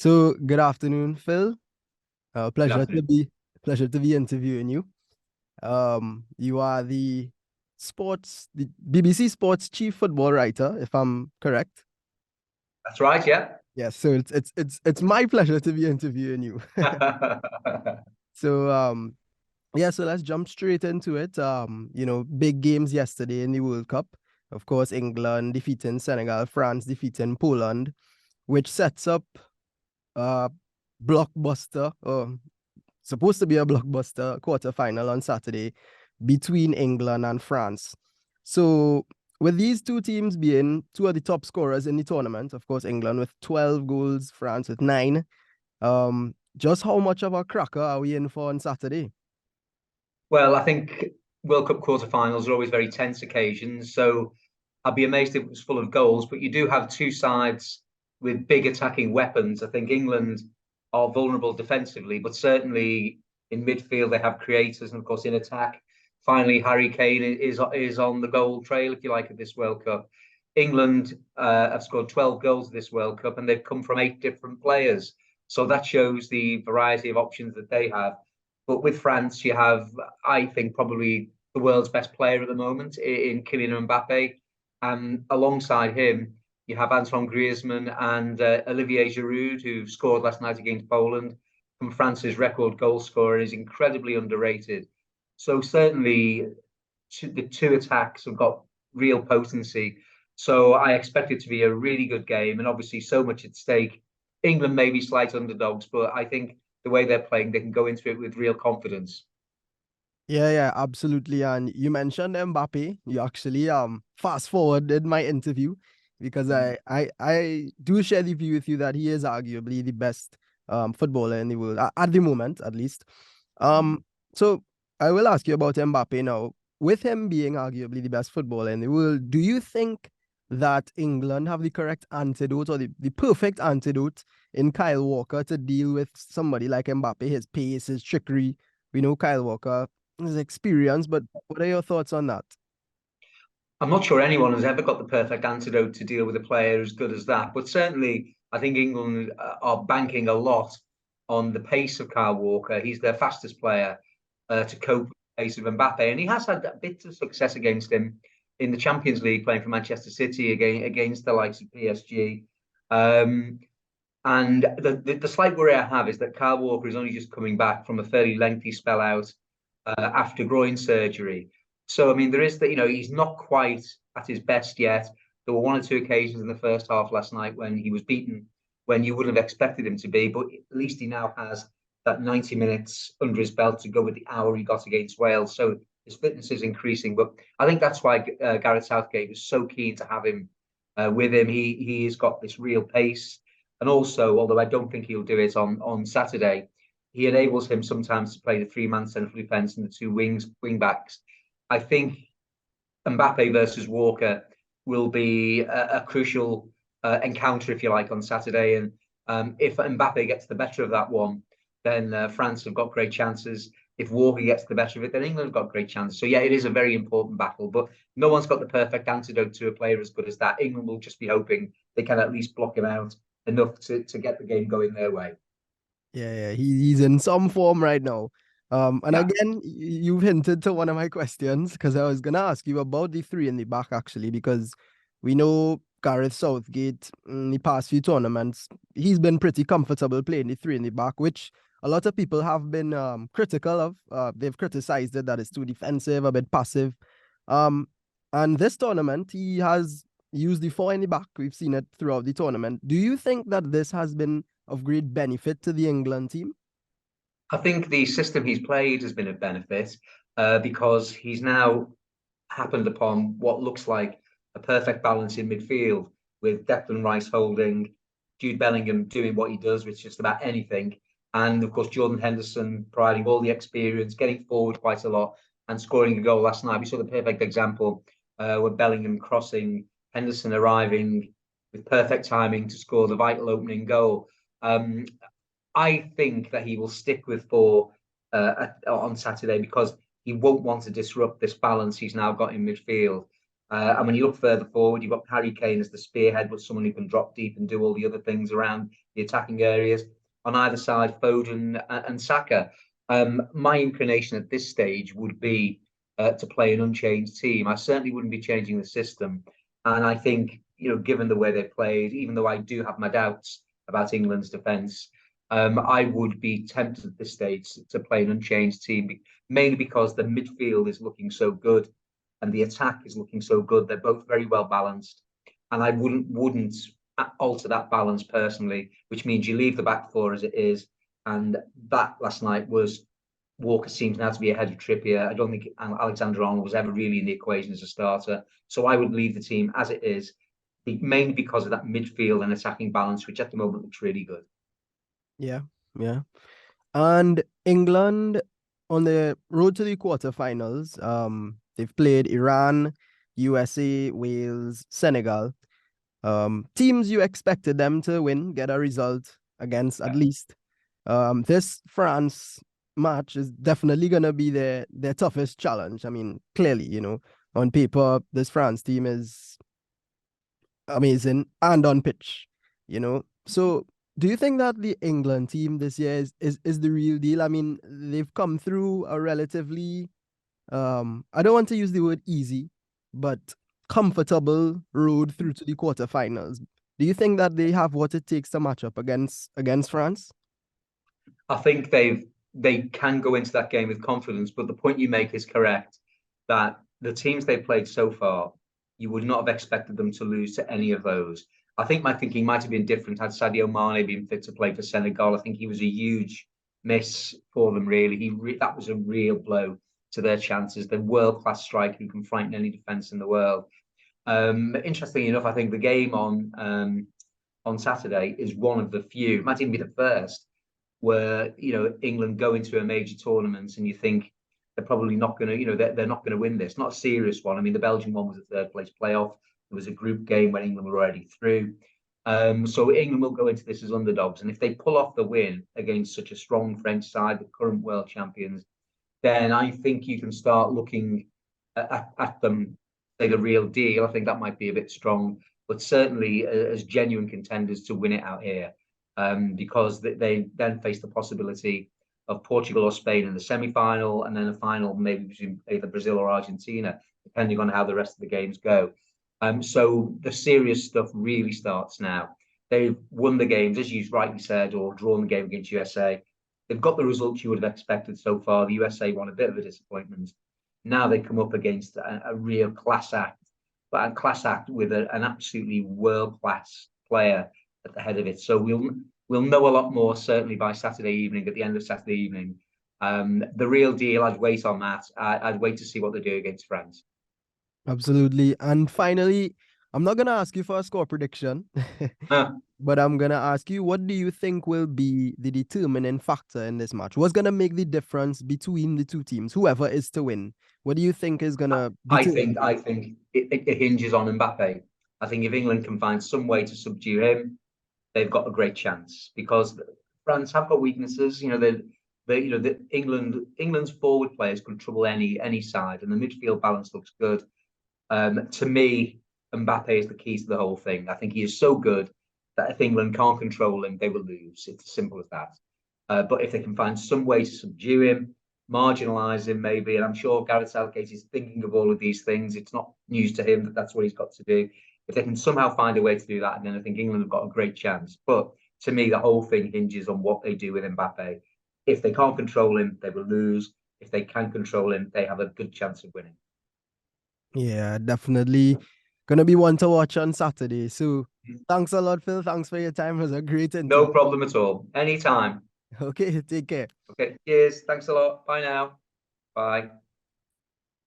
So good afternoon, Phil. Good Pleasure to afternoon. be interviewing you. You are the BBC Sports chief football writer, if I'm correct. That's right, yeah. Yes, so it's my pleasure to be interviewing you. So yeah, so let's jump straight into it. Big games yesterday in the World Cup. Of course, England defeating Senegal, France defeating Poland, which sets up a blockbuster, supposed to be a blockbuster quarterfinal on Saturday between England and France. So, with these two teams being two of the top scorers in the tournament, of course, England with 12 goals, France with 9, just how much of a cracker are we in for on Saturday? Well, I think World Cup quarterfinals are always very tense occasions. So I'd be amazed if it was full of goals. But you do have two sides with big attacking weapons. I think England are vulnerable defensively, but certainly in midfield they have creators, and of course in attack. Finally, Harry Kane is on the goal trail, if you like, at this World Cup. England have scored 12 goals this World Cup, and they've come from 8 different players. So that shows the variety of options that they have. But with France, you have, I think, probably the world's best player at the moment in Kylian Mbappe. And alongside him, you have Antoine Griezmann and Olivier Giroud, who scored last night against Poland. From France's record goal scorer, is incredibly underrated. So certainly, the two attacks have got real potency. So I expect it to be a really good game, and obviously so much at stake. England may be slight underdogs, but I think the way they're playing, they can go into it with real confidence. Yeah, absolutely. And you mentioned Mbappe. You actually fast forwarded my interview because I do share the view with you that he is arguably the best footballer in the world at the moment, at least. So I will ask you about Mbappe now. With him being arguably the best footballer in the world, do you think that England have the correct antidote or the perfect antidote in Kyle Walker to deal with somebody like Mbappe, his pace, his trickery? We know Kyle Walker, his experience, but what are your thoughts on that? I'm not sure anyone has ever got the perfect antidote to deal with a player as good as that, but certainly I think England are banking a lot on the pace of Kyle Walker. He's their fastest player to cope with the pace of Mbappe, and he has had a bit of success against him in the Champions League, playing for Manchester City against the likes of PSG. Um, and the slight worry I have is that Kyle Walker is only just coming back from a fairly lengthy spell out after groin surgery. So, I mean, there is that, he's not quite at his best yet. There were one or two occasions in the first half last night when he was beaten when you wouldn't have expected him to be, but at least he now has that 90 minutes under his belt to go with the hour he got against Wales. So his fitness is increasing. But I think that's why Gareth Southgate was so keen to have him with him. He has got this real pace. And also, although I don't think he'll do it on Saturday, he enables him sometimes to play the three-man central defence and the two wing backs. I think Mbappe versus Walker will be a crucial encounter, if you like, on Saturday. And if Mbappe gets the better of that one, then France have got great chances. If Walker gets the better of it, then England have got great chances. So yeah, it is a very important battle, but no one's got the perfect antidote to a player as good as that. England will just be hoping they can at least block him out enough to get the game going their way. Yeah, he's in some form right now. And Yeah. again, you've hinted to one of my questions because I was gonna ask you about the three in the back actually, because we know Gareth Southgate in the past few tournaments, he's been pretty comfortable playing the three in the back, which a lot of people have been critical of. They've criticized it that it's too defensive, a bit passive. Um, and this tournament, he has used the four in the back. We've seen it throughout the tournament. Do you think that this has been of great benefit to the England team? I think the system he's played has been of benefit because he's now happened upon what looks like a perfect balance in midfield with Declan Rice holding, Jude Bellingham doing what he does with just about anything, and of course Jordan Henderson providing all the experience, getting forward quite a lot, and scoring a goal last night. We saw the perfect example with Bellingham crossing, Henderson arriving with perfect timing to score the vital opening goal. Um, I think that he will stick with four on Saturday because he won't want to disrupt this balance he's now got in midfield. And when you look further forward, you've got Harry Kane as the spearhead, but someone who can drop deep and do all the other things around the attacking areas. On either side, Foden and Saka. My inclination at this stage would be to play an unchanged team. I certainly wouldn't be changing the system. And I think, given the way they played, even though I do have my doubts about England's defence, I would be tempted at this stage to play an unchanged team, mainly because the midfield is looking so good and the attack is looking so good. They're both very well balanced, and I wouldn't alter that balance personally, which means you leave the back four as it is. And that last night was Walker seems now to be ahead of Trippier. I don't think Alexander-Arnold was ever really in the equation as a starter, so I would leave the team as it is, mainly because of that midfield and attacking balance, which at the moment looks really good. Yeah, yeah. And England on the road to the quarterfinals, they've played Iran, USA, Wales, Senegal. Teams you expected them to win, get a result against at least. This France match is definitely gonna be their toughest challenge. I mean, clearly, on paper, this France team is amazing and on pitch, So do you think that the England team this year is the real deal? I mean, they've come through a relatively I don't want to use the word easy, but comfortable road through to the quarterfinals. Do you think that they have what it takes to match up against France? I think they can go into that game with confidence, but the point you make is correct that the teams they've played so far, you would not have expected them to lose to any of those. I think my thinking might have been different had Sadio Mane been fit to play for Senegal. I think he was a huge miss for them, really. That was a real blow to their chances. The world-class striker who can frighten any defence in the world. Interestingly enough, I think the game on Saturday is one of the few, it might even be the first, where England go into a major tournament and you think they're probably not going to, they're not going to win this. Not a serious one. I mean, the Belgian one was a third place playoff. It was a group game when England were already through. So England will go into this as underdogs, and if they pull off the win against such a strong French side, the current world champions, then I think you can start looking at them like a real deal. I think that might be a bit strong, but certainly as genuine contenders to win it out here. Because they then face the possibility of Portugal or Spain in the semi-final, and then a final maybe between either Brazil or Argentina, depending on how the rest of the games go. So the serious stuff really starts now. They've won the games, as you rightly said, or drawn the game against USA. They've got the results you would have expected so far. The USA won a bit of a disappointment. Now they come up against a real class act, but a class act with an absolutely world-class player at the head of it. So we'll know a lot more certainly by Saturday evening, at the end of Saturday evening. The real deal, I'd wait on that. I'd wait to see what they do against France. Absolutely. And finally, I'm not gonna ask you for a score prediction, but I'm gonna ask you, what do you think will be the determining factor in this match? What's gonna make the difference between the two teams, whoever is to win? What do you think is gonna determine? I think it hinges on Mbappe. I think if England can find some way to subdue him, they've got a great chance, because France have got weaknesses. England's forward players could trouble any side, and the midfield balance looks good. To me, Mbappe is the key to the whole thing. I think he is so good that if England can't control him, they will lose. It's as simple as that. But if they can find some way to subdue him, marginalise him maybe, and I'm sure Gareth Southgate is thinking of all of these things. It's not news to him that that's what he's got to do. If they can somehow find a way to do that, then I think England have got a great chance. But to me, the whole thing hinges on what they do with Mbappe. If they can't control him, they will lose. If they can control him, they have a good chance of winning. Yeah, definitely gonna be one to watch on Saturday. So thanks a lot, Phil. Thanks for your time. It was a great interview. No problem at all. Anytime. Okay, take care. Okay, cheers. Thanks a lot. Bye now. Bye.